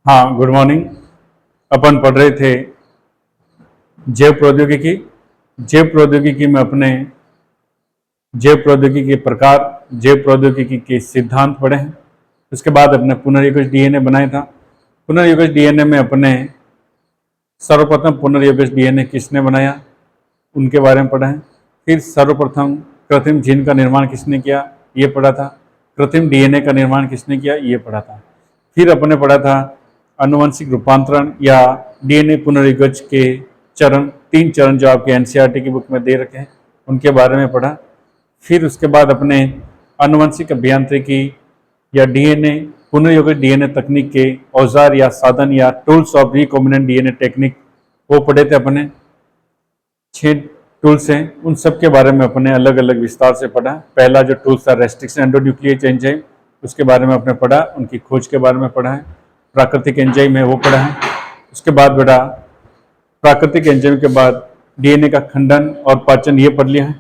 हाँ, good morning. अपन पढ़ रहे थे जैव प्रौद्योगिकी। जैव प्रौद्योगिकी में अपने जैव प्रौद्योगिकी के प्रकार, जैव प्रौद्योगिकी के सिद्धांत पढ़े हैं। उसके बाद अपने पुनर्योगज डीएनए बनाया था। पुनर्योगज डीएनए में अपने सर्वप्रथम पुनर्योगज डीएनए किसने बनाया उनके बारे में पढ़ा है। फिर सर्वप्रथम कृत्रिम जीन का निर्माण किसने किया ये पढ़ा था। कृत्रिम डीएनए का निर्माण किसने किया ये पढ़ा था। फिर अपने पढ़ा था आनुवंशिक रूपांतरण या डीएनए पुनर्योगज के चरण, 3 चरण जो आपके एनसीईआरटी की बुक में दे रखे हैं उनके बारे में पढ़ा। फिर उसके बाद अपने आनुवंशिक अभियांत्रिकी या डीएनए पुनर्योगज डीएनए तकनीक के औजार या साधन या tools of recombinant DNA technique वो पढ़े थे। अपने 6 टूल्स हैं, उन सब के बारे में अपने अलग अलग विस्तार से पढ़ा। पहला जो टूल्स था रेस्ट्रिक्शन एंडोन्यूक्लियेज एंजाइम, उसके बारे में अपने पढ़ा, उनकी खोज के बारे में पढ़ा है। प्राकृतिक एंजाइम है वो पढ़ा है। उसके बाद बेटा प्राकृतिक एंजाइम के बाद डीएनए का खंडन और पाचन ये पढ़ लिया है।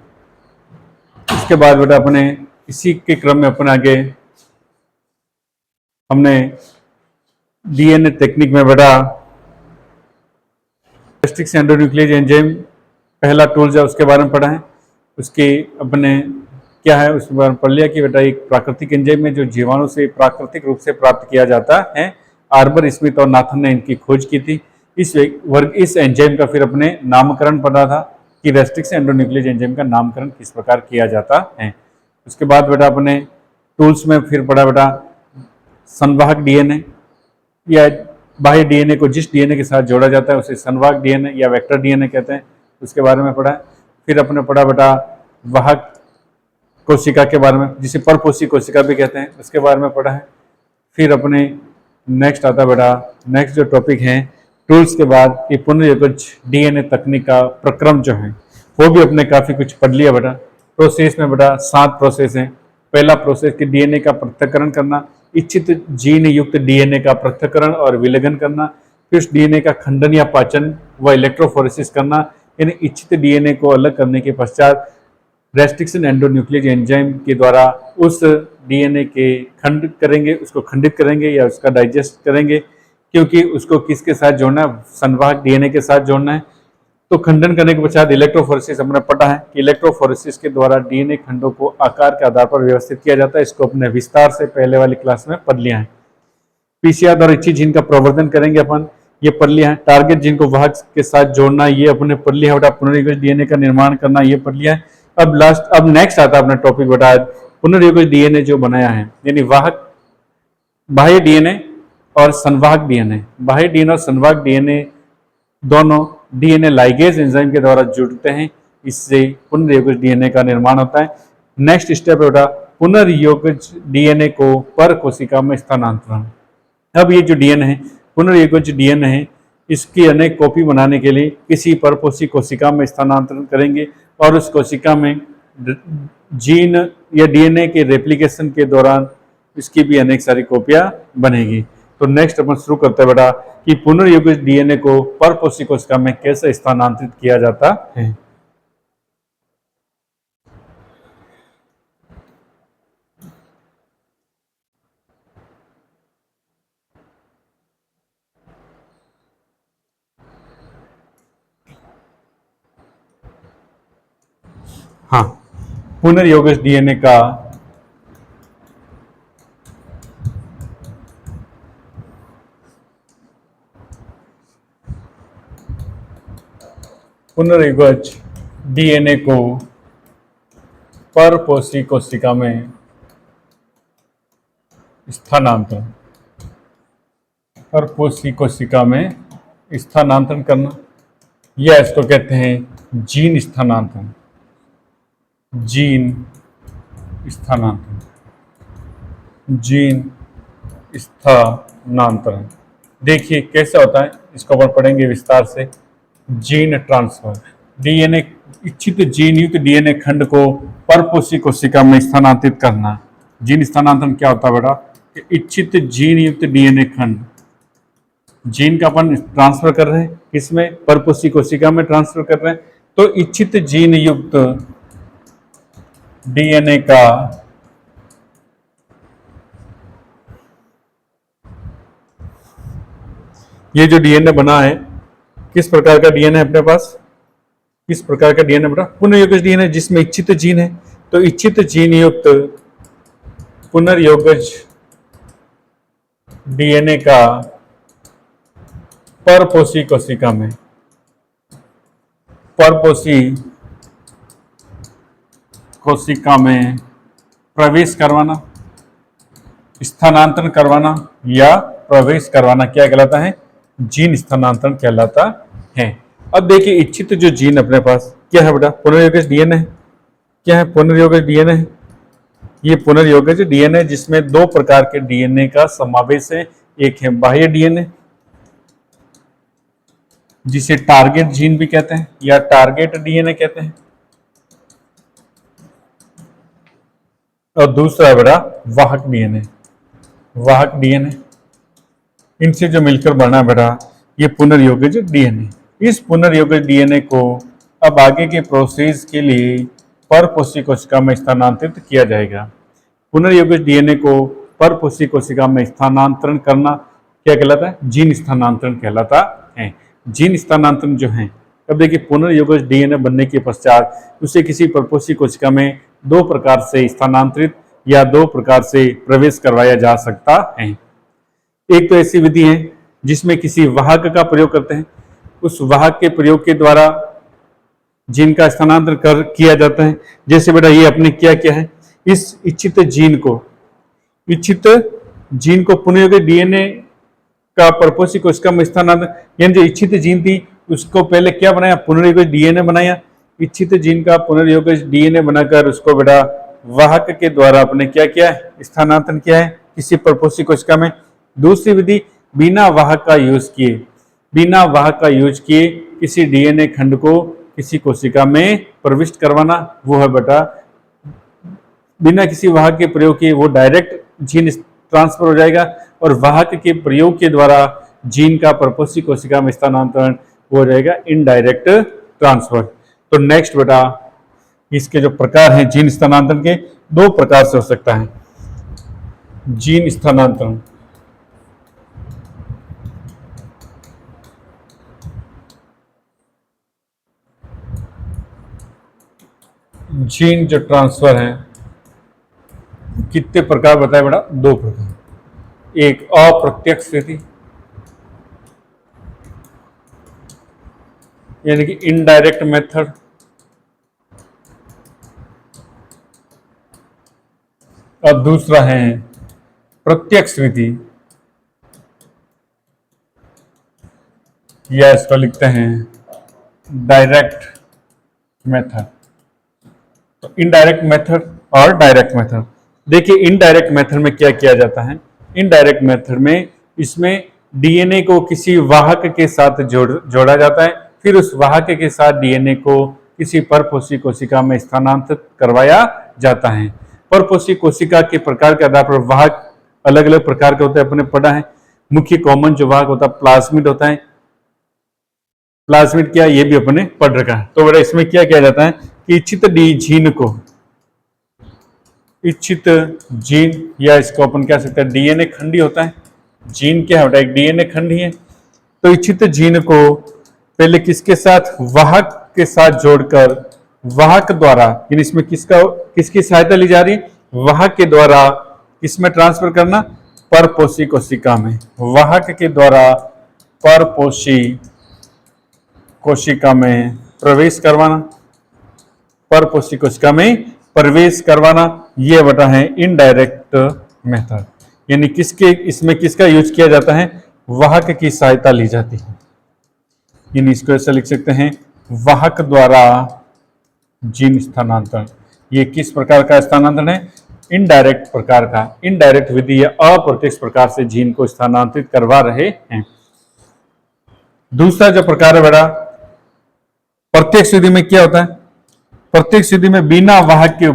उसके बाद बेटा अपने इसी के क्रम में अपने आगे हमने डीएनए टेक्निक में बेटा रेस्ट्रिक्शन एंडोन्यूक्लियेज एंजाइम पहला टूल जो उसके बारे में पढ़ा है। उसकी अपने क्या है उसके बारे में पढ़ लिया कि बेटा एक प्राकृतिक एंजाइम में जो जीवाणु से प्राकृतिक रूप से प्राप्त किया जाता है। आर्बर स्मिथ और नाथन ने इनकी खोज की थी। इस एंजाइम का फिर अपने नामकरण पढ़ा था कि रेस्ट्रिक्शन एंडोन्यूक्लियेज एंजाइम का नामकरण किस प्रकार किया जाता है। उसके बाद बेटा अपने टूल्स में फिर पढ़ा बेटा संवाहक डीएनए या बाह्य डीएनए को जिस डीएनए के साथ जोड़ा जाता है उसे संवाहक डीएनए या वेक्टर डीएनए कहते हैं, उसके बारे में पढ़ा है। फिर अपने पढ़ा बेटा वाहक कोशिका के बारे में जिसे परपोषी कोशिका भी कहते हैं, उसके बारे में पढ़ा है। फिर अपने नेक्स्ट आता बेटा नेक्स्ट जो टॉपिक है टूल्स के बाद कि पुनर्योगज डीएनए तकनीक का प्रक्रम जो है वो भी अपने काफ़ी कुछ पढ़ लिया बेटा। प्रोसेस में बेटा 7 प्रोसेस हैं। पहला प्रोसेस कि डीएनए का पृथक्करण करना, इच्छित जीन युक्त डीएनए का पृथक्करण और विलयन करना, फिर उस डीएनए का खंडन या पाचन व इलेक्ट्रोफोरेसिस करना, यानी इच्छित डीएनए को अलग करने के पश्चात रेस्ट्रिक्शन एंडोन्यूक्लियेज एंजाइम के द्वारा उस डीएनए के खंड करेंगे, उसको खंडित करेंगे या उसका डाइजेस्ट करेंगे, क्योंकि उसको किसके साथ जोड़ना है, संवाहक डीएनए के साथ जोड़ना है। तो खंडन करने के पश्चात इलेक्ट्रोफोरेसिस हमने पढ़ा है कि इलेक्ट्रोफोरेसिस के द्वारा डीएनए खंडों को आकार के आधार पर व्यवस्थित किया जाता है। इसको अपने विस्तार से पहले वाली क्लास में पढ़ लिया है। पीसीआर द्वारा इच्छित जीन का प्रवर्धन करेंगे अपन, ये पढ़ लिया है। टारगेट जीन को वाहक के साथ जोड़ना ये अपने पढ़ लिया है बेटा। पुनर्योगज डीएनए का निर्माण करना ये पढ़ लिया है। अब नेक्स्ट आता है अपना टॉपिक बेटा पुनर्योगज डीएनए जो बनाया है, यानी वाहक बाह्य डीएनए और संवाहक डीएनए। बाह्य डीएनए और संवाहक डीएनए दोनों डीएनए लाइगेज एंजाइम के द्वारा जुड़ते हैं, इससे पुनर्योगज डीएनए का निर्माण होता है। नेक्स्ट स्टेप बेटा पुनर्योगज डीएनए को पर कोशिका में स्थानांतरण। अब ये जो डीएनए है पुनर्योगज डीएनए है, इसकी अनेक कॉपी बनाने के लिए किसी परपोषी कोशिका में स्थानांतरण करेंगे और उस कोशिका में जीन या डीएनए के रेप्लिकेशन के दौरान इसकी भी अनेक सारी कॉपियां बनेगी। तो नेक्स्ट अपन शुरू करते हैं बेटा कि पुनर्योगज डीएनए को परपोषी कोशिका में कैसे स्थानांतरित किया जाता है। हाँ, पुनर्योगज डीएनए का पुनर्योगज डीएनए को परपोषी कोशिका में स्थानांतरण, परपोषी कोशिका में स्थानांतरण करना, या इसको कहते हैं जीन स्थानांतरण। जीन स्थानांतरण, जीन स्थानांतरण देखिए कैसे होता है, इसको अपन पढ़ेंगे विस्तार से। जीन ट्रांसफर, डीएनए इच्छित जीन युक्त डीएनए खंड को परपोषी कोशिका में स्थानांतरित करना। जीन स्थानांतरण क्या होता है बेटा कि इच्छित जीन युक्त डीएनए खंड, जीन का अपन ट्रांसफर कर रहे हैं किसमें, परपोषी कोशिका में ट्रांसफर कर रहे हैं। तो इच्छित जीन युक्त डीएनए का ये जो डीएनए बना है, किस प्रकार का डीएनए अपने पास, किस प्रकार का डीएनए बना, पुनर्योगज डीएनए जिसमें इच्छित जीन है। तो इच्छित जीन युक्त पुनर्योगज डीएनए का परपोषी कोशिका में, परपोषी कोशिका में प्रवेश करवाना, स्थानांतरण करवाना या प्रवेश करवाना क्या कहलाता है, जीन स्थानांतरण कहलाता है। अब देखिए इच्छित जो जीन अपने पास क्या है बेटा, पुनर्योगज डीएनए है। क्या है, पुनर्योगज डीएनए है। ये पुनर्योगज डीएनए जिसमें दो प्रकार के डीएनए का समावेश है। एक है बाह्य डीएनए जिसे टारगेट जीन भी कहते हैं या टारगेट डीएनए कहते हैं, और दूसरा बेटा वाहक डीएनए, वाहक डीएनए। इनसे जो मिलकर बना बेटा ये पुनर्योगज डीएनए। इस पुनर्योगज डीएनए को अब आगे के प्रोसेस के लिए परपोषी कोशिका में स्थानांतरित किया जाएगा। पुनर्योगज डीएनए को परपोषी कोशिका में स्थानांतरण करना क्या कहलाता है, जीन स्थानांतरण कहलाता है। जीन स्थानांतरण जो है, अब देखिए पुनर्योगज डीएनए बनने के पश्चात उसे किसी परपोषी कोशिका में दो प्रकार से स्थानांतरित या दो प्रकार से प्रवेश करवाया जा सकता है। एक तो ऐसी विधि है जिसमें किसी वाहक का प्रयोग करते हैं, उस वाहक के प्रयोग के द्वारा जीन का स्थानांतरण कर किया जाता है। जैसे बेटा ये अपने क्या क्या है, इस इच्छित जीन को पुनर्योगज डीएनए का परपोषी कोशिका में स्थानांतरण, यानी जो इच्छित जीन थी उसको पहले क्या बनाया, पुनर्योगज डीएनए बनाया। इच्छित जीन का पुनर्योगज डीएनए बनाकर उसको बेटा वाहक के द्वारा अपने क्या किया है, स्थानांतरण किया है किसी परपोषी कोशिका में। दूसरी विधि बिना वाहक का यूज किए किसी डीएनए खंड को किसी कोशिका में प्रविष्ट करवाना, वो है बेटा बिना किसी वाहक के प्रयोग किए वो डायरेक्ट जीन ट्रांसफर हो जाएगा, और वाहक के प्रयोग के द्वारा जीन का परपोषी कोशिका में स्थानांतरण हो जाएगा इनडायरेक्ट ट्रांसफर। तो नेक्स्ट बेटा इसके जो प्रकार हैं जीन स्थानांतरण के, दो प्रकार से हो सकता है जीन स्थानांतरण। जीन जो ट्रांसफर है कितने प्रकार बताए बेटा, दो प्रकार। एक अप्रत्यक्ष विधि यानी कि इनडायरेक्ट मेथड, और दूसरा है प्रत्यक्ष विधि या इसको लिखते हैं डायरेक्ट मेथड। तो इनडायरेक्ट मेथड और डायरेक्ट मेथड। देखिए इनडायरेक्ट मेथड में क्या किया जाता है, इनडायरेक्ट मेथड में इसमें डीएनए को किसी वाहक के साथ जोड़ा जाता है, फिर उस वाहक के साथ डीएनए को किसी परपोषी कोशिका में स्थानांतरित करवाया जाता है। परपोषी कोशिका के प्रकार के आधार पर वाहक अलग अलग प्रकार के होते हैं, अपने पढ़ा है। मुख्य कॉमन जो वाहक होता है प्लाज्मिड होता है, प्लाज्मिड क्या ये भी अपने पढ़ रखा है। तो बेटा इसमें क्या किया जाता है कि इच्छित जीन या इसको अपन कह सकते हैं डीएनए खंडी होता है। जीन क्या होता है, एक डीएनए खंड ही है। तो इच्छित जीन को पहले किसके साथ, वाहक के साथ जोड़कर वाहक द्वारा, यानी इसमें किसकी सहायता ली जा रही है, वाहक के द्वारा किसमें ट्रांसफर करना, परपोषी कोशिका में। वाहक के द्वारा परपोषी कोशिका में प्रवेश करवाना, परपोषी कोशिका में प्रवेश करवाना, ये बेटा है इनडायरेक्ट मेथड। यानी इसमें किसका यूज किया जाता है, वाहक की सहायता ली जाती है। यानी इसको ऐसा लिख सकते हैं वाहक द्वारा जीन स्थानांतरण। ये किस प्रकार का स्थानांतरण है, इनडायरेक्ट प्रकार का, इनडायरेक्ट विधि या अप्रत्यक्ष प्रकार से जीन को स्थानांतरित करवा रहे हैं। दूसरा जो प्रकार है बेटा प्रत्यक्ष विधि में क्या होता है, प्रत्यक्ष विधि में बिना वाहक के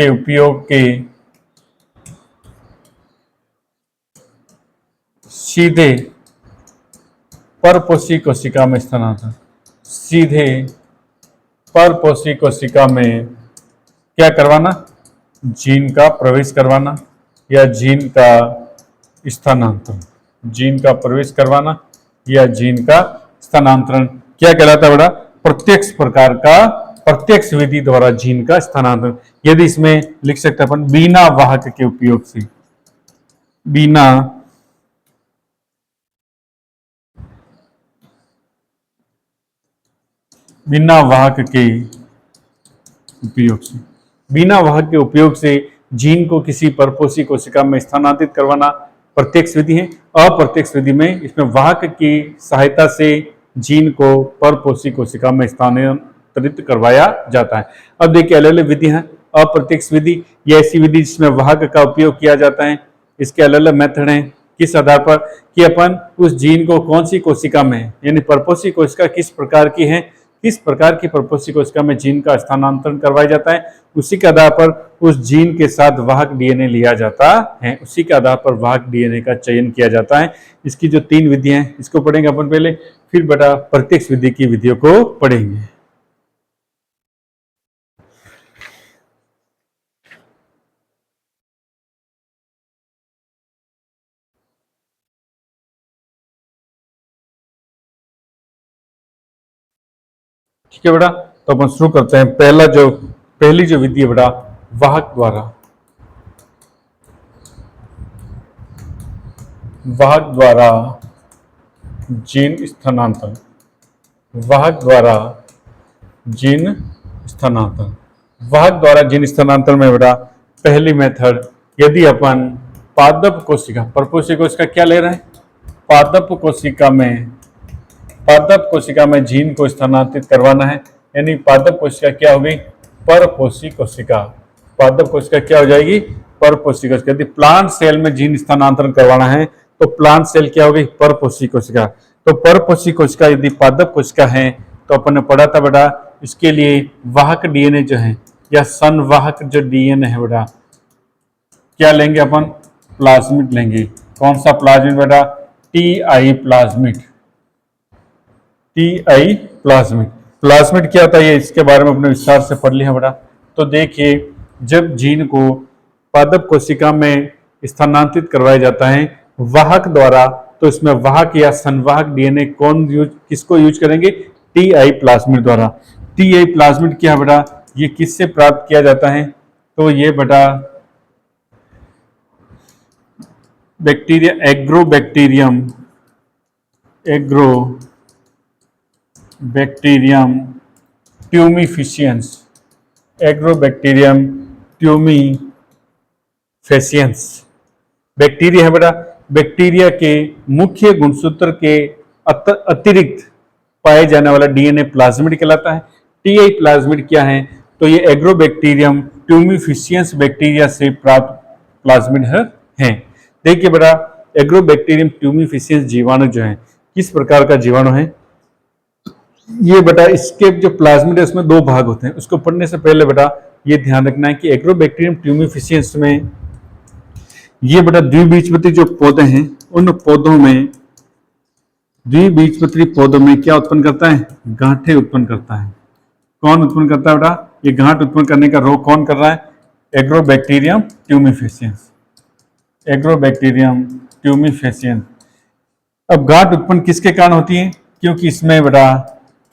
उपयोग के सीधे परपोषी कोशिका में स्थानांतरण, सीधे परपोषी कोशिका में क्या करवाना, जीन का प्रवेश करवाना, या जीन का स्थानांतरण, जीन का प्रवेश करवाना या जीन का स्थानांतरण क्या कहलाता है बेटा? प्रत्यक्ष प्रकार का, प्रत्यक्ष विधि द्वारा जीन का स्थानांतरण। यदि इसमें लिख सकते हैं अपन बिना वाहक के उपयोग से, बिना वाहक के उपयोग से, बिना वाहक के उपयोग से जीन को किसी परपोषी कोशिका में स्थानांतरित करवाना प्रत्यक्ष विधि है। अप्रत्यक्ष विधि में इसमें वाहक की सहायता से जीन को परपोषी कोशिका में स्थानांतरित करवाया जाता है। अब देखिए अलग अलग विधि है। अप्रत्यक्ष विधि ये ऐसी विधि जिसमें वाहक का उपयोग किया जाता है। इसके अलग अलग मेथड हैं। किस आधार पर कि अपन उस जीन को कौन सी कोशिका में, यानी परपोषी कोशिका किस प्रकार की है, किस प्रकार की परपोषी कोशिका में जीन का स्थानांतरण करवाया जाता है, उसी के आधार पर उस जीन के साथ वाहक डीएनए लिया जाता है। उसी के आधार पर वाहक डीएनए का चयन किया जाता है। इसकी जो 3 विधियां हैं इसको पढ़ेंगे अपन पहले, फिर बेटा प्रत्यक्ष विधि की विधियों को पढ़ेंगे। ठीक है बेटा, तो अपन शुरू करते हैं। पहली जो विधि है बेटा, वाहक द्वारा, वाहक द्वारा जीन स्थानांतरण, वाहक द्वारा जीन स्थानांतरण। वाहक द्वारा जीन स्थानांतरण में बेटा पहली मेथड, यदि अपन पादप कोशिका, परपोषी कोशिका क्या ले रहे हैं, पादप कोशिका में जीन को स्थानांतरित करवाना है, यानी पादप कोशिका क्या हो गई, परपोषी कोशिका। पादप कोशिका क्या हो जाएगी, परपोषी कोशिका। यदि प्लांट सेल में जीन स्थानांतरण करवाना है तो प्लांट सेल क्या हो गई, परपोषी कोशिका। तो परपोषी कोशिका यदि पादप कोशिका है तो अपन ने पढ़ा था बेटा, इसके लिए वाहक डीएनए जो है या संवाहक जो डीएनए है बेटा, क्या लेंगे अपन, प्लाज्मिड लेंगे। कौन सा प्लाज्मिड बेटा, TI plasmid. TI plasmid, plasmid क्या होता है इसके बारे में अपने विस्तार से पढ़ लिया बेटा। तो देखिए जब जीन को पादप कोशिका में स्थानांतरित करवाया जाता है वाहक द्वारा, तो इसमें वाहक या संवाहक डीएनए किसको यूज करेंगे, टीआई प्लाज्मिड द्वारा। टीआई प्लाज्मिड क्या है बेटा, ये किससे प्राप्त किया जाता है, तो ये बेटा बैक्टीरिया, एग्रोबैक्टीरियम ट्यूमिफिशियंस, एग्रोबैक्टीरियम ट्यूमिफिशियंस बैक्टीरिया है बेटा। बैक्टीरिया के मुख्य गुणसूत्र के अतिरिक्त पाए जाने वाला डीएनए प्लाज्मिड कहलाता है। टीआई प्लाज्मिड क्या है, तो ये एग्रोबैक्टीरियम ट्यूमिफिशियंस बैक्टीरिया से प्राप्त प्लाज्मिड है। देखिए बेटा एग्रोबैक्टीरियम ट्यूमिफिशियंस जीवाणु जो है किस प्रकार का जीवाणु है, ये बेटा इसके जो प्लाज्मिड है उसमें 2 भाग होते हैं। उसको पढ़ने से पहले बेटा ये ध्यान रखना है कि एग्रोबैक्टीरियम ट्यूमिफिशियंस में ये बेटा द्विबीजपत्री जो पौधे हैं उन पौधों में, द्विबीजपत्री पौधों में क्या उत्पन्न करता है, गांठें उत्पन्न करता है। कौन उत्पन्न करता है बेटा, ये गांठ उत्पन्न करने का रोग कौन कर रहा है, एग्रोबैक्टीरियम ट्यूमिफिशियंस, एग्रोबैक्टीरियम ट्यूमिफिशियंस। अब गांठ उत्पन्न किसके कारण होती है, क्योंकि इसमें बेटा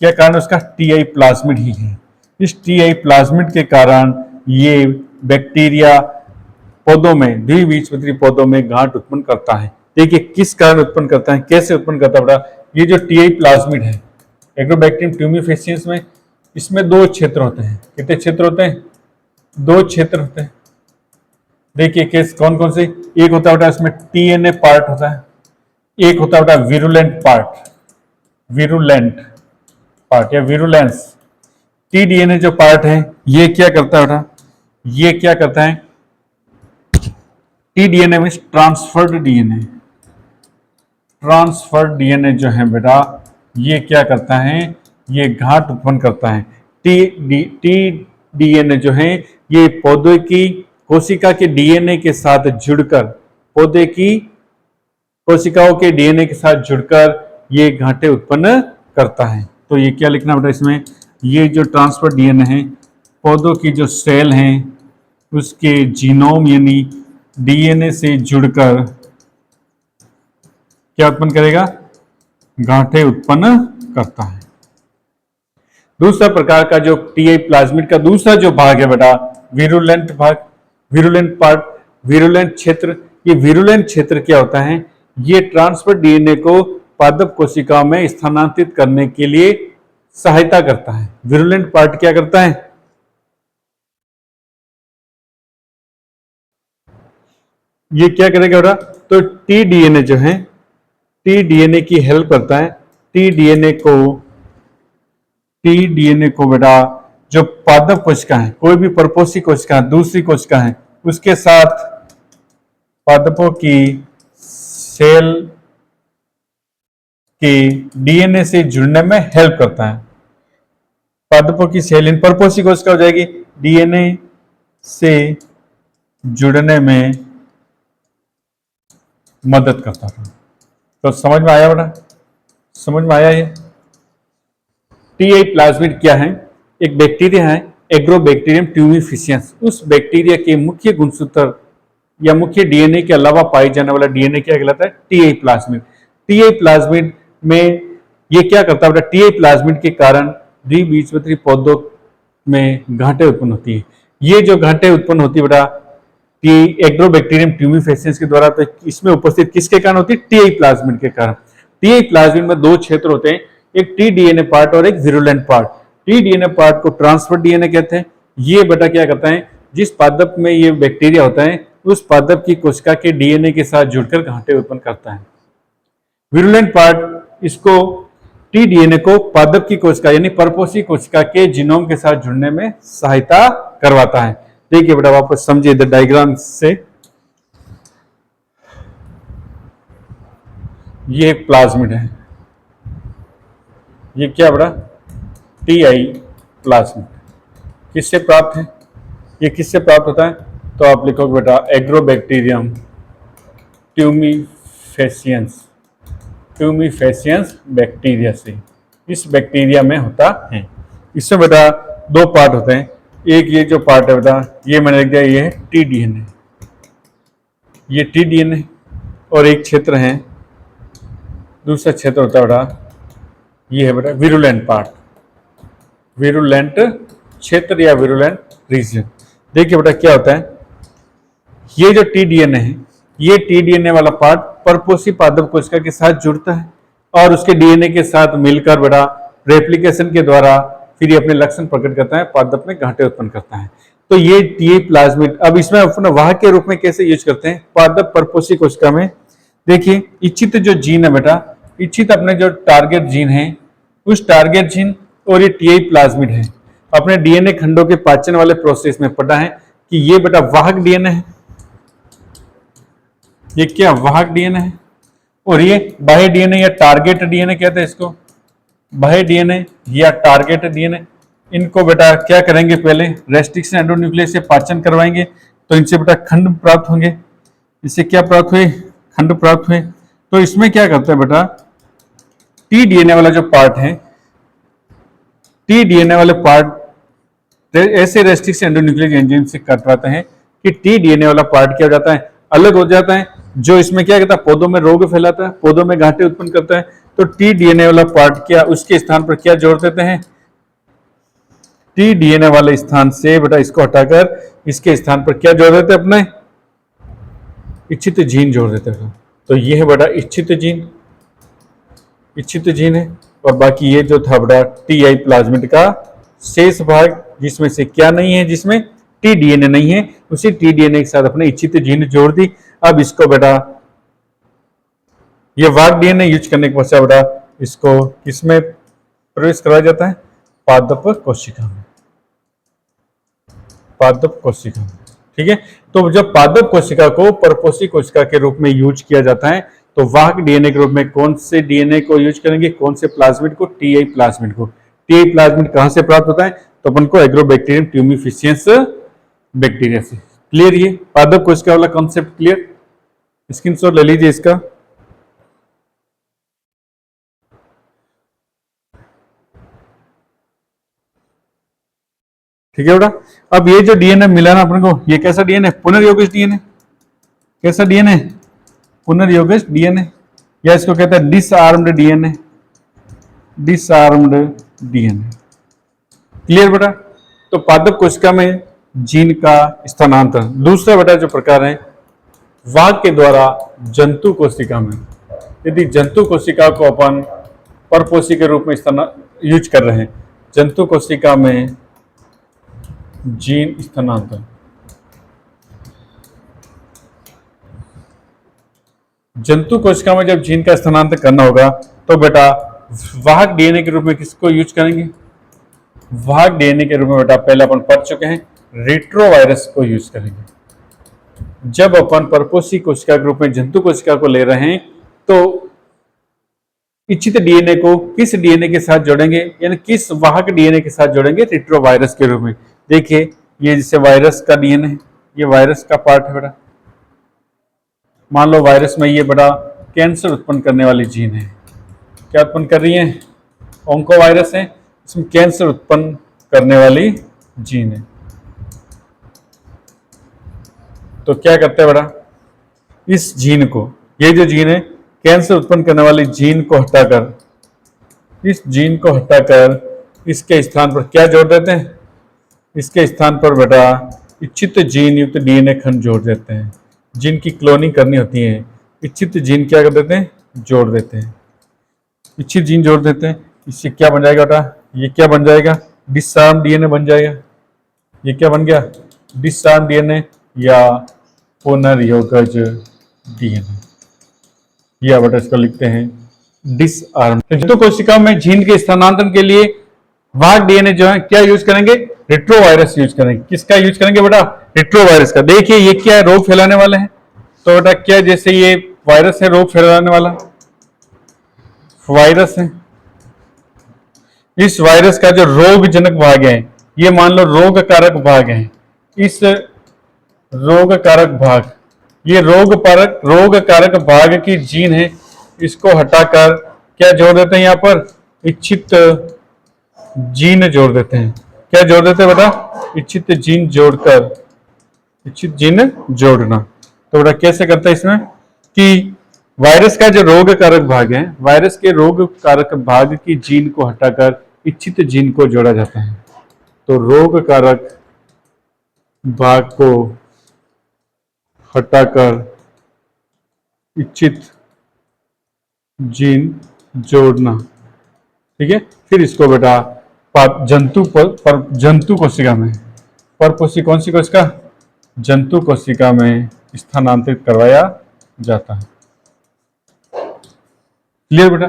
क्या कारण उसका, टीआई प्लाज्मिड ही है। इस टीआई प्लाज्मिड के कारण ये बैक्टीरिया पौधों में, द्विबीजपत्री पौधों में गांठ उत्पन्न करता है। देखिए किस कारण उत्पन्न करता है, कैसे उत्पन्न करता है बेटा, ये जो टीआई प्लाज्मिड है एग्रोबैक्टीरियम ट्यूमिफिशियंस में, इसमें 2 क्षेत्र होते हैं। कितने क्षेत्र होते हैं, 2 क्षेत्र होते हैं। देखिए केस कौन कौन से, एक होता है बेटा इसमें टीएनए पार्ट होता है, एक होता है बेटा विरुलेंट पार्ट, विरुलेंट पार्ट या विरुलेंस। टीडीएनए जो पार्ट है ये क्या करता है बेटा, ये क्या करता है, टीडीएनए में ट्रांसफर्ड डीएनए, ट्रांसफर्ड डीएनए जो है बेटा ये क्या करता है, ये गांठ उत्पन्न करता है। टीडीएनए जो है ये पौधे की कोशिका के डीएनए के साथ जुड़कर, पौधे की कोशिकाओं के डीएनए के साथ जुड़कर ये गांठें उत्पन्न करता है। तो ये क्या लिखना बेटा इसमें, ये जो ट्रांसफर डीएनए है पौधों की जो सेल हैं उसके जीनोम यानी डीएनए से जुड़कर क्या उत्पन्न करेगा, गांठें उत्पन्न करता है। दूसरा प्रकार का जो टीआई प्लाज्मिड का दूसरा जो भाग है बेटा, विरुलेंट भाग, विरुलेंट पार्ट, विरुलेंट क्षेत्र। ये विरुलेंट क्षेत्र क्या होता है, ये ट्रांसफर डीएनए को पादप कोशिकाओं में स्थानांतरित करने के लिए सहायता करता है। विरुलेंट पार्ट क्या करता है, ये क्या करेगा बेटा, तो टी डीएनए जो है, टी डीएनए की हेल्प करता है। टी डीएनए को, टी डीएनए को बेटा जो पादप कोशिका है, कोई भी परपोषी कोशिका, दूसरी कोशिका है, उसके साथ पादपों की सेल के डीएनए से जुड़ने में हेल्प करता है। पादपों की सेल इन परपोषी कोशिका हो जाएगी, डीएनए से जुड़ने में मदद करता था। तो समझ में आया बेटा, समझ में आया ये। टीआई प्लाज्मिड क्या है, एक बैक्टीरिया है, एग्रोबैक्टीरियम ट्यूमिफिशियंस। उस बैक्टीरिया के मुख्य गुणसूत्र या मुख्य डीएनए के अलावा पाई जाने वाला डीएनए क्या कहलाता है, टीआई प्लाज्मिड। टीआई प्लाज्मिड में ये क्या करता है बेटा, टीआई प्लाज्मिड के कारण द्विबीजपत्री पौधों में गांठें उत्पन्न होती है। ये जो गांठें उत्पन्न होती है बेटा एग्रोबैक्टीरियम ट्यूमिफिशियंस के द्वारा, तो इसमें उपस्थित किसके कारण होती है, टीआई प्लाज्मिड के कारण। टीआई प्लाज्मिड में दो क्षेत्र होते हैं, एक टी डीएनए पार्ट और एक virulent part. T DNA part को ट्रांसफर डीएनए कहते हैं। ये बेटा क्या करता है, जिस पादप में ये बैक्टीरिया होता है उस पादप की कोशिका के डीएनए के साथ जुड़कर गांठें उत्पन्न करता है। विरुलेंट पार्ट इसको टी डीएनए को पादप की कोशिका यानी परपोषी कोशिका के जीनोम के साथ जुड़ने में सहायता करवाता है। देखिए बेटा वापस समझिए इधर डायग्राम से, ये एक प्लाज्मिड है, ये क्या बेटा, टीआई प्लाज्मिड। किससे प्राप्त है, ये किससे प्राप्त होता है, तो आप लिखोगे बेटा एग्रोबैक्टीरियम ट्यूमिफेसियंस, ट्यूमिफेसियंस बैक्टीरिया से, इस बैक्टीरिया में होता है। इसमें बेटा दो पार्ट होते हैं, एक ये जो पार्ट है बेटा, ये मैंने लिख दिया, ये है टी डीएनए, ये टी डीएनए, और एक क्षेत्र है, दूसरा क्षेत्र होता है बेटा, ये है बेटा विरुलेंट पार्ट, विरुलेंट क्षेत्र या विरुलेंट रीजन। देखिए बेटा क्या होता है, ये जो टी डीएनए है, ये टी डीएनए वाला पार्ट परपोषी पादप कोशिका के साथ जुड़ता है और उसके डीएनए के साथ मिलकर बेटा रेप्लिकेशन के द्वारा फिर ये अपने लक्षण प्रकट करता है, पादप में गांठें उत्पन्न करता है। तो ये टीआई प्लाज्मिड अब इसमें अपने वाहक के रूप में कैसे यूज करते हैं, पादप परपोषी कोशिका में। देखिए इच्छित जो जीन है बेटा, इच्छित अपने जो टारगेट जीन है, उस टारगेट जीन और ये टीआई प्लाज्मिड है, अपने डीएनए खंडों के पाचन वाले प्रोसेस में पढ़ा है कि ये बेटा वाहक डीएनए है, ये क्या वाहक डीएनए है, और ये बाह्य डीएनए या टारगेट डीएनए कहते हैं इसको, बाह्य डीएनए या टारगेट डीएनए। इनको बेटा क्या करेंगे, पहले रेस्ट्रिक्शन एंडोन्यूक्लियस से पाचन करवाएंगे तो इनसे बेटा खंड प्राप्त होंगे। इससे क्या प्राप्त हुए, खंड प्राप्त हुए। तो इसमें क्या करता है बेटा, टी डीएनए वाला जो पार्ट है, टी डीएनए वाले पार्ट ऐसे रेस्ट्रिक्शन एंडोन्यूक्लिक एंजाइम से कटवाते हैं कि टी डीएनए वाला पार्ट क्या हो जाता है, अलग हो जाता है, जो इसमें क्या कहता है, पौधों में रोग फैलाता है, पौधों में गांठें उत्पन्न करता है। तो टी डीएनए वाला पार्ट क्या उसके स्थान पर क्या जोड़ देते हैं, टी डीएनए वाले स्थान से बेटा इसको हटाकर इसके स्थान पर क्या जोड़ देते हैं, अपने इच्छित जीन जोड़ देते हैं। तो ये है बेटा इच्छित जीन, इच्छित जीन है। और बाकी ये जो था बेटा टीआई प्लाज्मिड का शेष भाग, जिसमें से क्या नहीं है, जिसमें टी डीएनए नहीं है, उसी टी डीएनए के साथ अपने इच्छित जीन जोड़ दी। अब इसको बेटा ये वाहक डीएनए यूज करने के पश्चात बेटा इसको किसमें प्रवेश करवाया जाता है, पादप कोशिका में, पादप कोशिका में। ठीक है, तो जब पादप कोशिका को परपोषी कोशिका के रूप में यूज किया जाता है तो वाहक डीएनए के रूप में कौन से डीएनए को यूज करेंगे, कौन से प्लाज्मिड को, टीआई प्लाज्मिड को। टीआई प्लाज्मिड कहां से प्राप्त होता है, तो अपन को एग्रोबैक्टीरियम ट्यूमिफिशियंस बैक्टीरिया से। क्लियर, ये पादप कोशिका वाला कॉन्सेप्ट क्लियर, स्क्रीनशॉट ले लीजिए इसका। ठीक है बेटा, अब ये जो डीएनए मिला ना अपन को, ये कैसा डीएनए, पुनर्योगिक डीएनए, कैसा डीएनए? पुनर्योगज डीएनए, या इसको कहते हैं disarmed DNA, disarmed DNA. Clear बेटा? तो पादप कोशिका में जीन का स्थानांतरण। दूसरा बेटा जो प्रकार है वाहक के द्वारा जंतु कोशिका में, यदि जंतु कोशिका को अपन परपोषी के रूप में यूज कर रहे हैं, जंतु कोशिका में जीन स्थानांतरण, जंतु कोशिका में जब जीन का स्थानांतरण करना होगा तो बेटा वाहक डीएनए के रूप में किसको यूज करेंगे? वाहक डीएनए के रूप में बेटा पहले अपन पढ़ चुके हैं, रेट्रोवायरस को यूज करेंगे। जब अपन परपोषी कोशिका के रूप में जंतु कोशिका को ले रहे हैं तो इच्छित डीएनए को किस डीएनए के साथ जोड़ेंगे, यानी किस वाहक डीएनए के साथ जोड़ेंगे? रेट्रोवायरस के रूप में। देखिए ये जैसे वायरस का डीएनए, ये वायरस का पार्ट है बेटा। मान लो वायरस में ये बड़ा कैंसर उत्पन्न करने वाली जीन है, क्या उत्पन्न कर रही है? ऑन्कोवायरस है, इसमें कैंसर उत्पन्न करने वाली जीन है। तो क्या करते हैं बेटा, इस जीन को, ये जो जीन है कैंसर उत्पन्न करने वाली जीन को हटाकर, इस जीन को हटाकर इसके स्थान पर क्या जोड़ देते हैं? इसके स्थान पर बेटा इच्छित जीन युक्त डीएनए खंड जोड़ देते हैं। जिनकी क्लोनिंग करनी होती है, इच्छित जीन क्या कर देते हैं? जोड़ देते हैं। इच्छित जीन जोड़ देते हैं, इससे क्या बन जाएगा बेटा? ये क्या बन जाएगा? डिसआर्म डीएनए बन जाएगा। ये क्या बन गया? डिसआर्म डीएनए या पुनर्योगज डीएनए, या बेटा इसको लिखते हैं डिसआर्म। जंतु कोशिका में जीन के स्थानांतरण के लिए वाहक डीएनए जो है क्या यूज करेंगे? रेट्रोवायरस यूज करेंगे। किसका यूज करेंगे बेटा? रेट्रोवायरस का। देखिए ये क्या है? रोग फैलाने वाले हैं। तो बेटा क्या, जैसे ये वायरस है रोग फैलाने वाला वायरस है, इस वायरस का जो रोगजनक भाग है, ये मान लो रोग कारक भाग है, इस रोग कारक भाग, ये रोग कारक भाग की जीन है, इसको हटाकर क्या जोड़ देते हैं? यहाँ पर इच्छित जीन जोड़ देते हैं। क्या जोड़ देते हैं बेटा? इच्छित जीन जोड़कर, इच्छित जीन जोड़ना। तो बेटा कैसे करते हैं इसमें कि वायरस का जो रोग कारक भाग है, वायरस के रोग कारक भाग की जीन को हटाकर इच्छित जीन को जोड़ा जाता है। तो रोग कारक भाग को हटाकर इच्छित जीन जोड़ना, ठीक है। फिर इसको बेटा जंतु कोशिका में, परपोषी कौन सी कोशिका? जंतु कोशिका में स्थानांतरित करवाया जाता है। क्लियर बेटा?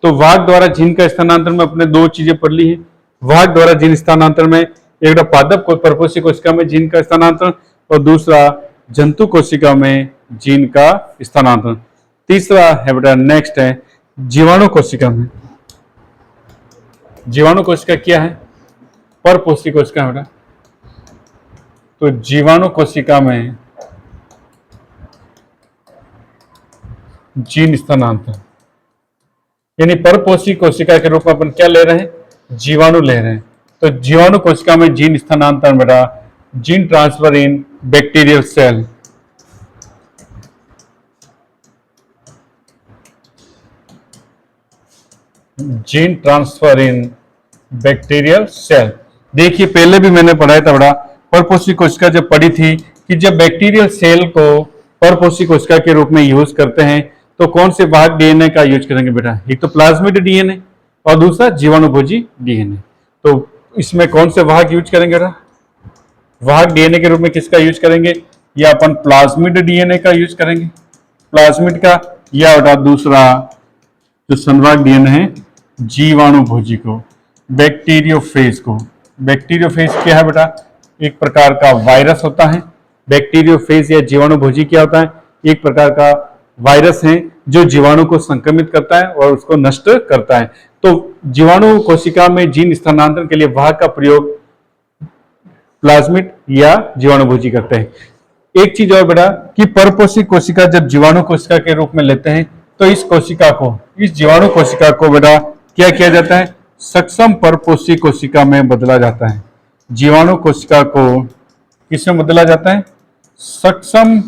तो वाहक द्वारा जीन का स्थानांतरण में अपने दो चीजें पढ़ ली है। वाहक द्वारा जीन स्थानांतरण में एक पादप को परपोषी कोशिका में जीन का स्थानांतरण, और दूसरा जंतु कोशिका में जीन का स्थानांतरण। तीसरा है बेटा, नेक्स्ट है जीवाणु कोशिका में। जीवाणु कोशिका क्या है? परपोषी कोशिका है बेटा। तो जीवाणु कोशिका में जीन स्थानांतरण, यानी परपोषी कोशिका के रूप में अपन क्या ले रहे हैं? जीवाणु ले रहे हैं। तो जीवाणु कोशिका में जीन स्थानांतरण बेटा, gene transfer in bacterial cell, gene transfer in bacterial cell. देखिए पहले भी मैंने पढ़ाया था बेटा, परपोषी कोशिका जब पढ़ी थी कि जब बैक्टीरियल सेल को परपोषी कोशिका के रूप में यूज करते हैं तो कौन से वाहक डीएनए का यूज करेंगे बेटा? एक तो प्लाज्मिड डीएनए और दूसरा जीवाणुभोजी डीएनए। तो इसमें कौन से वाहक यूज करेंगे बेटा? वाहक डीएनए के रूप में किसका यूज करेंगे? या अपन प्लाज्मिड डीएनए का यूज करेंगे, प्लाज्मिड का, या बेटा दूसरा जो संवाहक डीएनए है जीवाणुभोजी को, बैक्टीरियोफेज को। बैक्टीरियोफेज क्या है बेटा? एक प्रकार का वायरस होता है। बैक्टीरियोफेज या जीवाणुभोजी क्या होता है? एक प्रकार का वायरस है जो जीवाणु को संक्रमित करता है और उसको नष्ट करता है। तो जीवाणु कोशिका में जीन स्थानांतरण के लिए वाहक का प्रयोग प्लाज्मिड या जीवाणुभोजी करते हैं। एक चीज और बेटा कि परपोषी कोशिका जब जीवाणु कोशिका के रूप में लेते हैं तो इस कोशिका को, इस जीवाणु कोशिका को बेटा क्या किया जाता है? सक्षम परपोषी कोशिका में बदला जाता है। जीवाणु कोशिका को किसमें बदला जाता है? सक्षम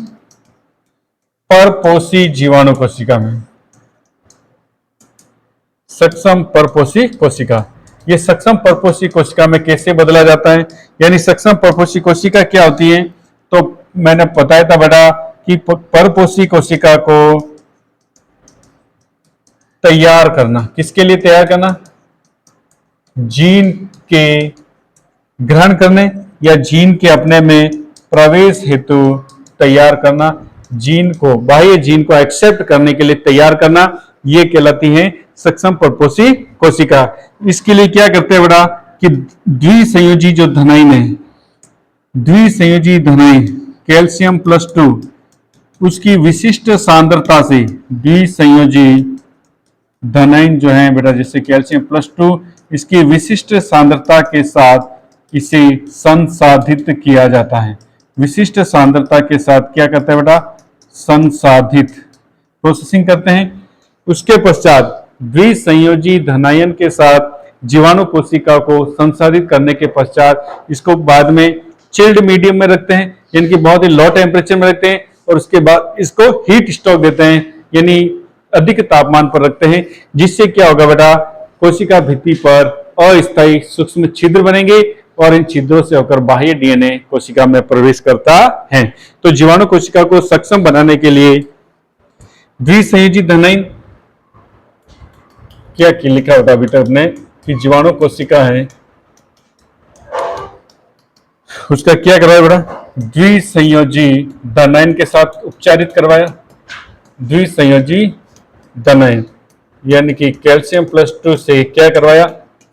परपोषी जीवाणु कोशिका में, सक्षम परपोषी कोशिका। ये सक्षम परपोषी कोशिका में कैसे बदला जाता है, यानी सक्षम परपोषी कोशिका क्या होती है, तो मैंने बताया था बेटा कि परपोषी कोशिका को तैयार करना, किसके लिए तैयार करना, जीन के ग्रहण करने या जीन के अपने में प्रवेश हेतु तैयार करना, जीन को, बाह्य जीन को एक्सेप्ट करने के लिए तैयार करना, ये कहलाती है सक्षम परपोषी कोशिका। इसके लिए क्या करते हैं बेटा कि द्विसंयोजी जो धनाइन है, द्विसंयोजी धनाइन कैल्शियम +2, उसकी विशिष्ट सांद्रता से, द्विसंयोजी धनाइन जो है बेटा जैसे कैल्शियम +2, इसकी विशिष्ट सांद्रता के साथ इसे संसाधित किया जाता है। विशिष्ट सांद्रता के साथ क्या करते हैं बेटा, संसाधित, प्रोसेसिंग करते हैं। उसके पश्चात द्विसंयोजी धनायन के साथ जीवाणु कोशिका को संसाधित करने के पश्चात इसको बाद में चिल्ड मीडियम में रखते हैं, यानी कि बहुत ही लो टेम्परेचर में रखते हैं, और उसके बाद इसको हीट स्ट्रोक देते हैं, यानी अधिक तापमान पर रखते हैं, जिससे क्या होगा बेटा, कोशिका भित्ति पर अस्थायी सूक्ष्म छिद्र बनेंगे और इन छिद्रों से होकर बाह्य डीएनए कोशिका में प्रवेश करता है। तो जीवाणु कोशिका को सक्षम बनाने के लिए द्विसंयोजी धनाइन क्या लिखा होता बेटा अपने कि जीवाणु कोशिका है उसका क्या करवाया बेटा, द्विसंयोजी धनाइन के साथ उपचारित करवाया, द्विसंयोजी धनाइन यानी कि कैल्शियम +2 से क्या करवाया,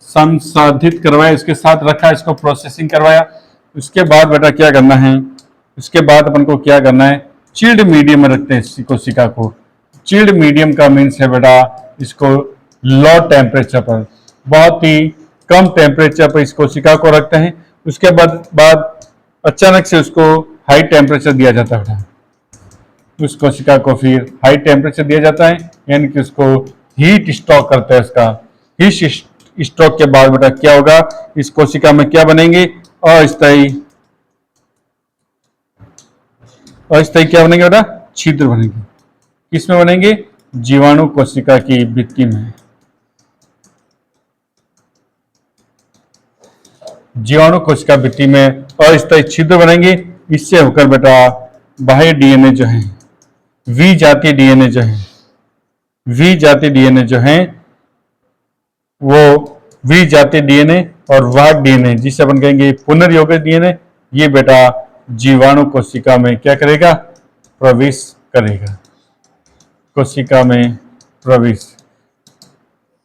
संसाधित करवाया, इसके साथ रखा, इसको प्रोसेसिंग करवाया। उसके बाद बेटा क्या करना है, उसके बाद अपन को क्या करना है, चिल्ड मीडियम में रखते हैं इस कोशिका को। चिल्ड मीडियम का मीन्स है बेटा इसको लो टेम्परेचर पर, बहुत ही कम टेम्परेचर पर इस कोशिका को रखते हैं। उसके बाद अचानक से उसको हाई टेम्परेचर दिया जाता है बेटा, उस कोशिका को फिर हाई टेम्परेचर दिया जाता है, यानी कि उसको हीट स्ट्रोक करते हैं। उसका हीट स्ट्रोक के बाद बेटा क्या होगा, इस कोशिका में क्या बनेंगे, अस्थायी क्या बनेंगे बेटा, छिद्र बनेंगे। किसमें बनेंगे, जीवाणु कोशिका की भित्ति में। जीवाणु कोशिका भित्ति में अस्थायी छिद्र बनेंगे, इससे होकर बेटा बाह्य डीएनए जो है, वी जातीय डीएनए जो है, वी जातीय डीएनए जो है वो वी जातीय डीएनए और वाहक डीएनए जिसे अपन कहेंगे पुनर्योगित डीएनए, ये बेटा जीवाणु कोशिका में क्या करेगा, प्रवेश करेगा, कोशिका में प्रवेश,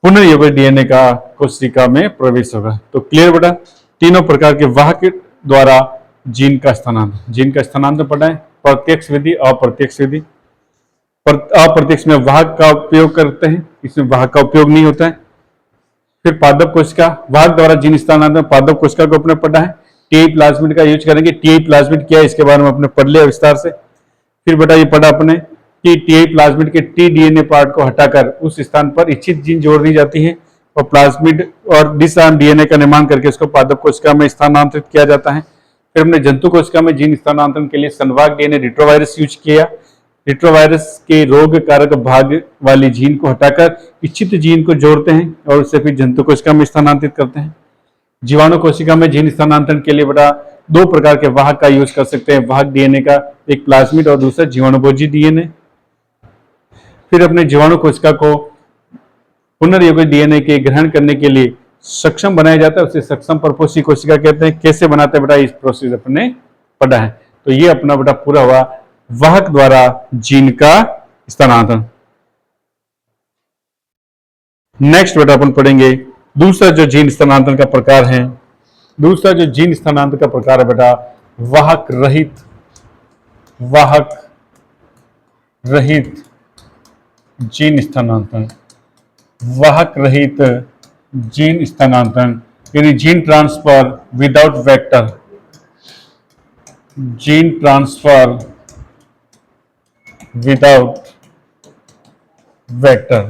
पुनर्योगित डीएनए का कोशिका में प्रवेश होगा। तो क्लियर बेटा, तीनों प्रकार के वाहक द्वारा जीन का स्थानांतरण पढ़ा है, प्रत्यक्ष विधि, अप्रत्यक्ष विधि। अप्रत्यक्ष में वाहक का उपयोग करते हैं, इसमें वाहक का उपयोग नहीं होता है। फिर पादप कोशिका, वाहक द्वारा जीन स्थानांतरण, पादप कोशिका को अपने पढ़ा है। टीआई प्लाज्मिड का यूज करेंगे, टीआई प्लाज्मिड क्या है इसके बारे में अपने पढ़ लिया विस्तार से। फिर बेटा ये पढ़ा अपने कि टीआई प्लाज्मिड के टी डीएनए पार्ट को हटाकर उस स्थान पर इच्छित जीन जोड़ दी जाती है और प्लाज्मिड और डिसआर्म डीएनए का निर्माण करके उसको पादप कोशिका में स्थानांतरित किया जाता है। फिर हमने जंतु कोशिका में जीन स्थानांतरण के लिए संवाहक डीएनए रिट्रोवायरस यूज किया। रिट्रोवायरस के रोग कारक भाग वाली जीन को हटाकर इच्छित जीन को जोड़ते हैं और उसे फिर जंतु कोशिका में स्थानांतरित करते हैं। जीवाणु कोशिका में जीन स्थानांतरण के लिए बेटा दो प्रकार के वाहक का यूज कर सकते हैं, वाहक डीएनए का, एक प्लाज्मिड और दूसरा जीवाणुभोजी डीएनए। फिर अपने जीवाणु कोशिका को पुनर्योगित डीएनए के ग्रहण करने के लिए सक्षम बनाया जाता है, उसे सक्षम परपोषी कोशिका कहते हैं। कैसे बनाते हैं बेटा, इस प्रोसेस अपने पढ़ा है। तो ये अपना बेटा पूरा हुआ वाहक द्वारा जीन का स्थानांतरण। नेक्स्ट बेटा अपन पढ़ेंगे दूसरा जो जीन स्थानांतरण का प्रकार है, दूसरा जो जीन स्थानांतरण का प्रकार है बेटा वाहक रहित जीन स्थानांतरण। वाहक रहित जीन स्थानांतरण यानी gene transfer without vector, gene transfer without vector.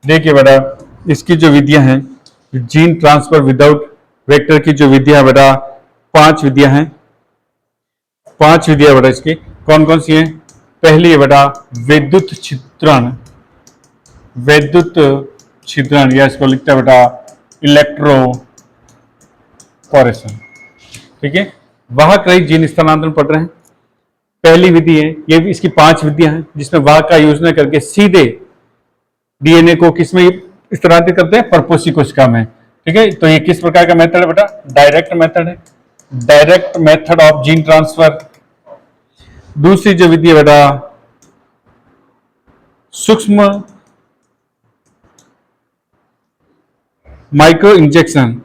देखिए बेटा इसकी जो विधियां हैं, जीन ट्रांसफर विदाउट वेक्टर की जो विधियां बेटा 5 विधियां हैं। 5 विधियां बेटा इसकी कौन कौन सी हैं, पहली है बेटा विद्युत छिद्रण, विद्युत छिद्रण, या इसको लिखता है बेटा इलेक्ट्रोपोरेशन। ठीक है, वाहक रहित जीन स्थानांतरण पढ़ रहे हैं। पहली विधि है, ये भी इसकी 5 विधियां हैं जिसमें वाहक का यूज न करके सीधे डीएनए को किसमें स्थानांतरित करते हैं, परपोषी कोशिका में। ठीक है, तो ये किस प्रकार का मेथड है बेटा, डायरेक्ट मेथड है, direct method of gene transfer. दूसरी जो विधि है बेटा सूक्ष्म माइक्रो इंजेक्शन,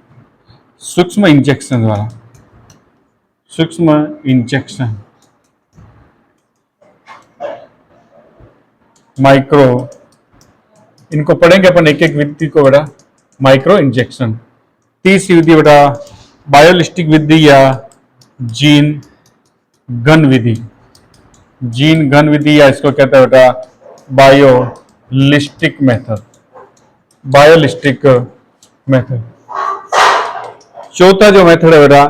सूक्ष्म इंजेक्शन द्वारा, सूक्ष्म इंजेक्शन, माइक्रो, इनको पढ़ेंगे अपन एक एक विधि को बेटा, माइक्रो इंजेक्शन। तीसरी विधि बेटा बायोलिस्टिक विधि या जीन गन विधि, जीन गन विधि या इसको कहते हैं बेटा बायोलिस्टिक मेथड, बायोलिस्टिक मेथड। चौथा जो मेथड है बेटा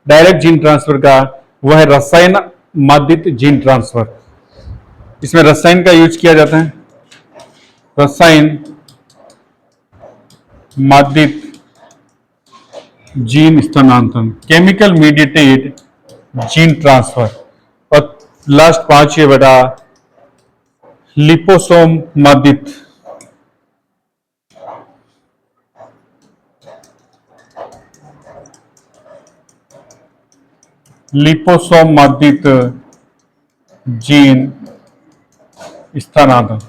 डायरेक्ट जीन ट्रांसफर का, वह है रसायन माध्यित जीन ट्रांसफर। इसमें रसायन का यूज किया जाता है, रसायन माध्यित जीन स्थानांतरण, केमिकल मीडिएटेड जीन ट्रांसफर। और लास्ट 5 है बेटा लिपोसोम माध्यित, लिपोसोम माध्यित जीन स्थानांतरण।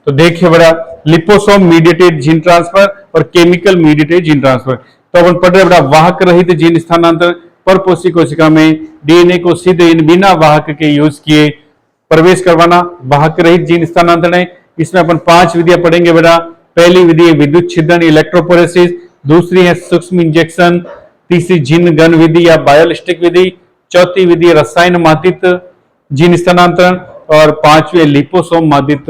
तो देखिए बेटा लिपोसोम मीडिएटेड जीन ट्रांसफर और केमिकल मीडिएटेड जीन ट्रांसफर। तो अपन पढ़ रहे बेटा वाहक रहित जीन स्थानांतरण, परपोषी कोशिका में डीएनए को सीधे बिना वाहक के यूज किए प्रवेश करवाना, वाहक रहित जीन स्थानांतरण है। इसमें अपन 5 विधियां पढ़ेंगे बेटा। पहली विधि है विद्युत छिद्रण इलेक्ट्रोपोरेसिस, दूसरी है सूक्ष्म इंजेक्शन, तीसरी जीन गन विधि या बायोलिस्टिक विधि, चौथी विधि है रसायन माध्यित जीन स्थानांतरण और 5वीं लिपोसोम माध्यित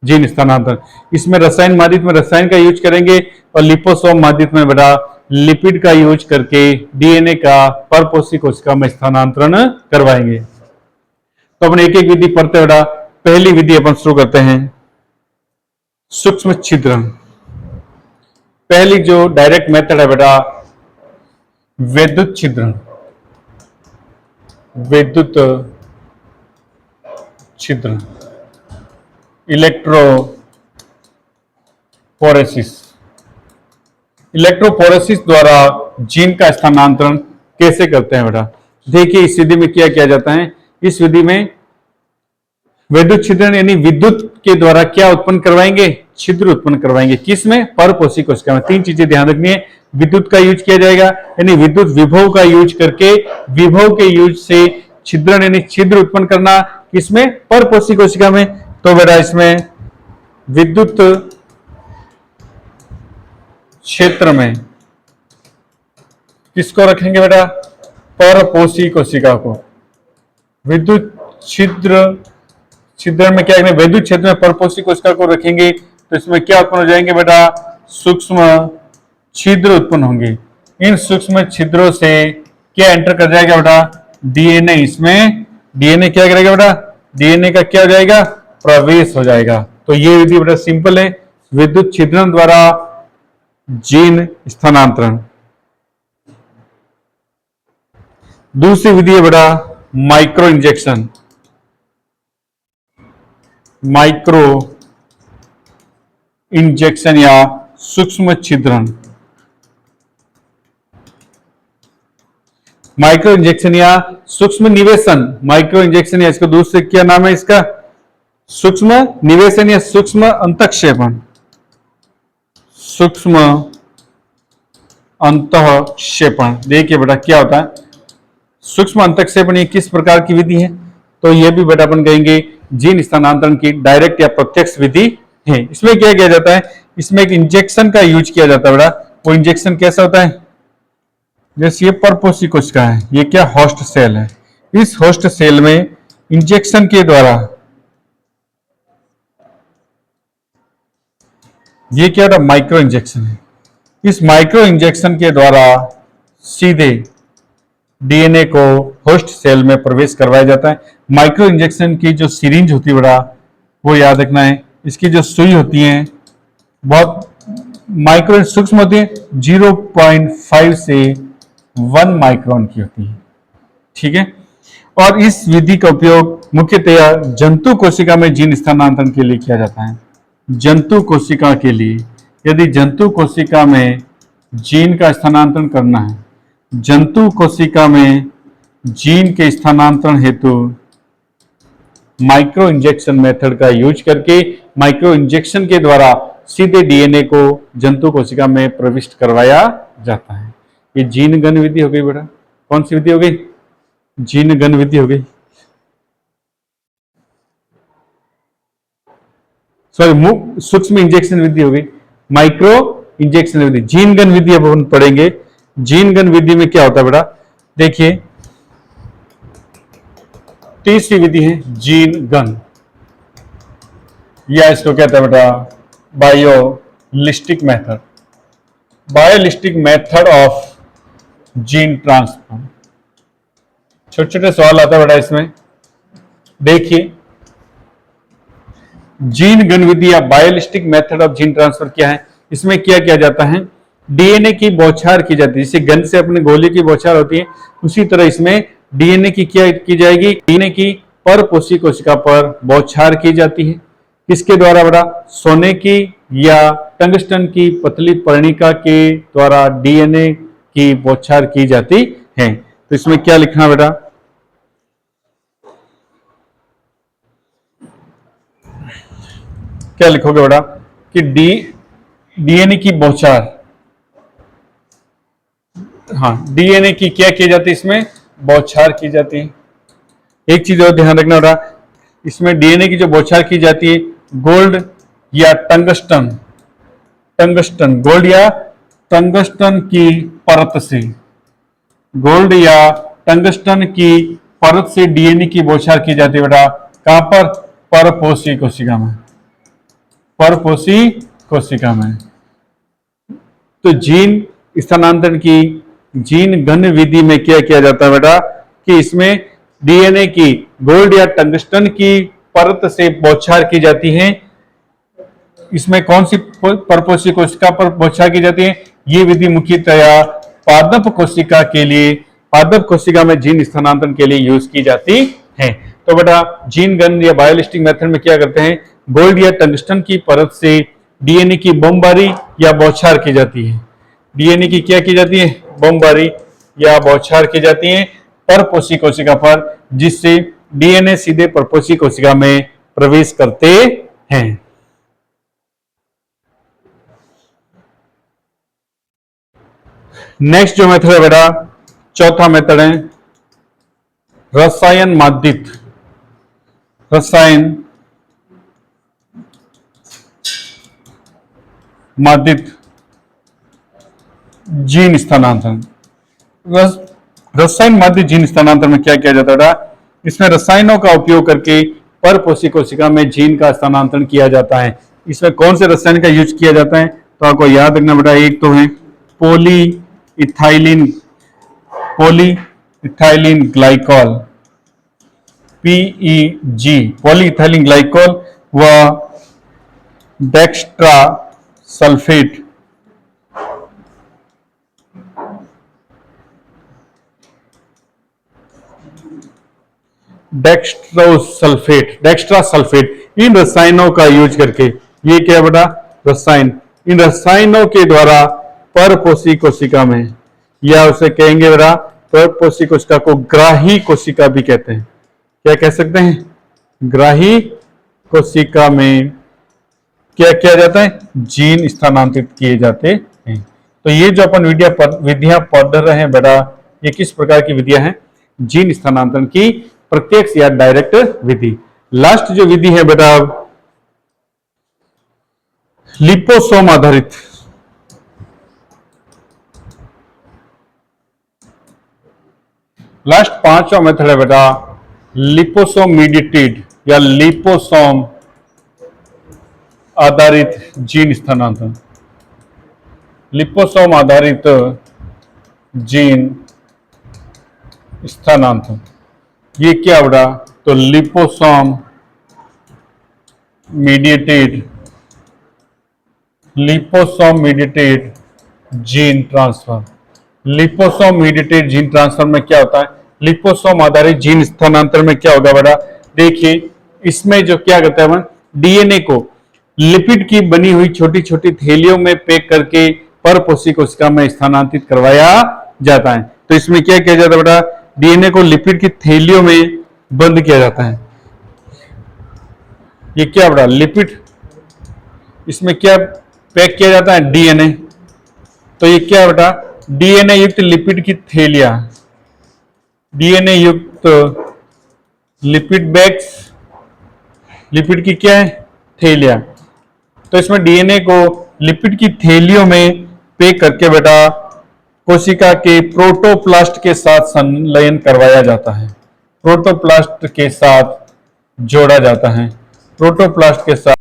जीन स्थानांतरण। इसमें रसायन माध्यित में रसायन का यूज करेंगे और लिपोसोम माध्यित में बेटा लिपिड का यूज करके डीएनए का परपोषी कोशिका में स्थानांतरण करवाएंगे। तो अपन एक एक विधि पढ़ते बेटा। पहली विधि अपन शुरू करते हैं सूक्ष्म छिद्रण। पहली जो डायरेक्ट मेथड है बेटा विद्युत छिद्रण, विद्युत छिद्रण, इलेक्ट्रोपोरेसिस। इलेक्ट्रोपोरेसिस द्वारा जीन का स्थानांतरण कैसे करते हैं बेटा? देखिए इस विधि में क्या किया जाता है। इस विधि में विद्युत छिद्रण यानी विद्युत के द्वारा क्या उत्पन्न करवाएंगे? छिद्र उत्पन्न करवाएंगे। किसमें? परपोषी कोशिका में। 3 चीजें ध्यान रखनी है। विद्युत का यूज किया जाएगा यानी विद्युत विभव का यूज करके विभव के यूज से छिद्रण यानी छिद्र उत्पन्न करना। किसमें? परपोषी कोशिका में। तो बेटा इसमें विद्युत क्षेत्र में किसको रखेंगे बेटा? परपोषी कोशिका को। विद्युत छिद्र में क्या करेंगे? विद्युत क्षेत्र में परपोषी कोशिका को रखेंगे तो इसमें क्या उत्पन्न हो जाएंगे बेटा? सूक्ष्म छिद्र उत्पन्न होंगे। इन सूक्ष्म छिद्रों से क्या एंटर कर जाएगा बेटा? डीएनए। इसमें डीएनए क्या करेगा बेटा? डीएनए का क्या हो जाएगा? प्रवेश हो जाएगा। तो ये विधि बेटा सिंपल है, विद्युत छिद्रण द्वारा जीन स्थानांतरण। दूसरी विधि है बेटा माइक्रो इंजेक्शन। माइक्रो इंजेक्शन या सूक्ष्म छिद्रण। माइक्रो इंजेक्शन या सूक्ष्म निवेशन। माइक्रो इंजेक्शन या इसको दूसरे क्या नाम है इसका? सूक्ष्म निवेशन या सूक्ष्म अंतःक्षेपण। सूक्ष्म अंतःक्षेपण। देखिए बेटा क्या होता है सूक्ष्म अंतःक्षेपण, ये किस प्रकार की विधि है? तो ये भी बेटा अपन कहेंगे जीन स्थानांतरण की डायरेक्ट या प्रत्यक्ष विधि है। इसमें क्या किया जाता है? इसमें एक इंजेक्शन का यूज किया जाता है बेटा। वो इंजेक्शन कैसा होता है? जैसे ये परपोषी कोशिका है, ये क्या होस्ट सेल है। इस होस्ट सेल में इंजेक्शन के द्वारा ये क्या होता है? माइक्रो इंजेक्शन है। इस माइक्रो इंजेक्शन के द्वारा सीधे डीएनए को होस्ट सेल में प्रवेश करवाया जाता है। माइक्रो इंजेक्शन की जो सिरिंज होती है बेटा, वो याद रखना है। इसकी जो सुई होती है बहुत माइक्रो सूक्ष्म होती है, 0.5 से 1 माइक्रोन की होती है। ठीक है। और इस विधि का उपयोग मुख्यतया जंतु कोशिका में जीन स्थानांतरण के लिए किया जाता है। जंतु कोशिका के लिए, यदि जंतु कोशिका में जीन का स्थानांतरण करना है, जंतु कोशिका में जीन के स्थानांतरण हेतु माइक्रो इंजेक्शन मेथड का यूज करके, माइक्रो इंजेक्शन के द्वारा सीधे डीएनए को जंतु कोशिका में प्रविष्ट करवाया जाता है। ये जीन गन विधि हो गई बेटा। कौन सी विधि हो गई? जीन गन विधि हो गई। सॉरी, सूक्ष्म इंजेक्शन विधि हो गई, माइक्रो इंजेक्शन विधि। जीन गन विधि अब हम पढ़ेंगे। जीन गन विधि में क्या होता है बेटा, देखिए तीसरी विधि है जीन गन, या इसको कहता है बेटा biolistic method. Biolistic method of gene transfer. छोटे छोटे सवाल आता है बेटा इसमें। देखिए जीन गन विधि या biolistic method of gene transfer क्या है? इसमें क्या किया जाता है, डीएनए की बौछार की जाती है। जैसे गन से अपने गोली की बौछार होती है, उसी तरह इसमें डीएनए की क्या की जाएगी, डीएनए की परपोषी कोशिका पर बौछार की जाती है। किसके द्वारा बेटा? सोने की या टंगस्टन की पतली पर्णिका के द्वारा डीएनए की बौछार की जाती है। तो इसमें क्या लिखना बेटा, क्या लिखोगे बेटा कि डीएनए की बौछार, हाँ डीएनए की क्या की जाती है, इसमें बौछार की जाती है। एक चीज और ध्यान रखना बेटा, इसमें डीएनए की जो बौछार की जाती है गोल्ड या टंगस्टन, टंगस्टन गोल्ड या टंगस्टन की परत से, गोल्ड या टंगस्टन की परत से डीएनए की बौछार की जाती है बेटा। कहां पर? परपोषी कोशिका में, परपोषी कोशिका में। तो जीन स्थानांतरण की जीन गन विधि में क्या किया जाता है बेटा कि इसमें डीएनए की गोल्ड या टंगस्टन की परत से बौछार की जाती है। इसमें कौन सी परपोषी कोशिका पर बौछार की जाती है? ये विधि मुख्यतया पादप कोशिका के लिए, पादप कोशिका में जीन स्थानांतरण के लिए यूज की जाती है। तो बेटा जीन गन या बायोलिस्टिक मेथड में क्या करते हैं, गोल्ड या टंगस्टन की परत से डीएनए की बमबारी या बौछार की जाती है। डीएनए की क्या की जाती है? बमबारी या बौछार की जाती है परपोषी कोशिका पर, जिससे डीएनए सीधे परपोषी कोशिका में प्रवेश करते हैं। नेक्स्ट जो मेथड है बेटा, चौथा मेथड है रसायन माध्यित, रसायन माध्यित जीन स्थानांतरण। रसायन माध्यित जीन स्थानांतरण में क्या किया जाता है? इसमें रसायनों का उपयोग करके परपोषी कोशिका में जीन का स्थानांतरण किया जाता है। इसमें कौन से रसायन का यूज किया जाता है? तो आपको याद रखना बेटा, एक तो है poly ethylene, poly ethylene glycol, PEG, poly ethylene glycol, व डेक्स्ट्रा सल्फेट, डेक्स्ट्रोसल्फेट, डेक्स्ट्रा सल्फेट। इन रसायनों का यूज करके, ये क्या बेटा? रसायन। इन रसायनों के द्वारा परपोषी कोशिका में, या उसे कहेंगे बेटा परपोषी कोशिका को ग्राही कोशिका भी कहते हैं। क्या कह सकते हैं? ग्राही कोशिका में क्या किया जाता है? जीन स्थानांतरित किए जाते हैं। तो ये जो अपन विधियां पढ़ रहे हैं बेटा, ये किस प्रकार की विधियां हैं? जीन स्थानांतरण की प्रत्यक्ष या डायरेक्ट विधि। लास्ट जो विधि है बेटा लिपोसोम आधारित, लास्ट पांचवा मेथड है बेटा लिपोसोम मीडिएटेड या लिपोसोम आधारित जीन स्थानांतरण। लिपोसोम आधारित जीन स्थानांतरण ये क्या बेटा? तो liposome mediated gene transfer. Liposome mediated gene transfer में क्या होता है, लिपोसोम आधारित जीन स्थानांतरण में क्या होगा बेटा, देखिए इसमें जो क्या करता है, डीएनए को लिपिड की बनी हुई छोटी छोटी थैलियों में पैक करके परपोषी कोशिका में स्थानांतरित करवाया जाता है। तो इसमें क्या किया जाता है बेटा, डीएनए को लिपिड की थैलियों में बंद किया जाता है। ये क्या बेटा, लिपिड, इसमें क्या पैक किया जाता है, डीएनए। तो ये क्या बेटा, डीएनए युक्त लिपिड की थैलियां, डीएनए युक्त लिपिड बैग्स, लिपिड की क्या है, थैलियां। तो इसमें डीएनए को लिपिड की थैलियों में पैक करके बेटा कोशिका के प्रोटोप्लास्ट के साथ संलयन करवाया जाता है, प्रोटोप्लास्ट के साथ जोड़ा जाता है, प्रोटोप्लास्ट के साथ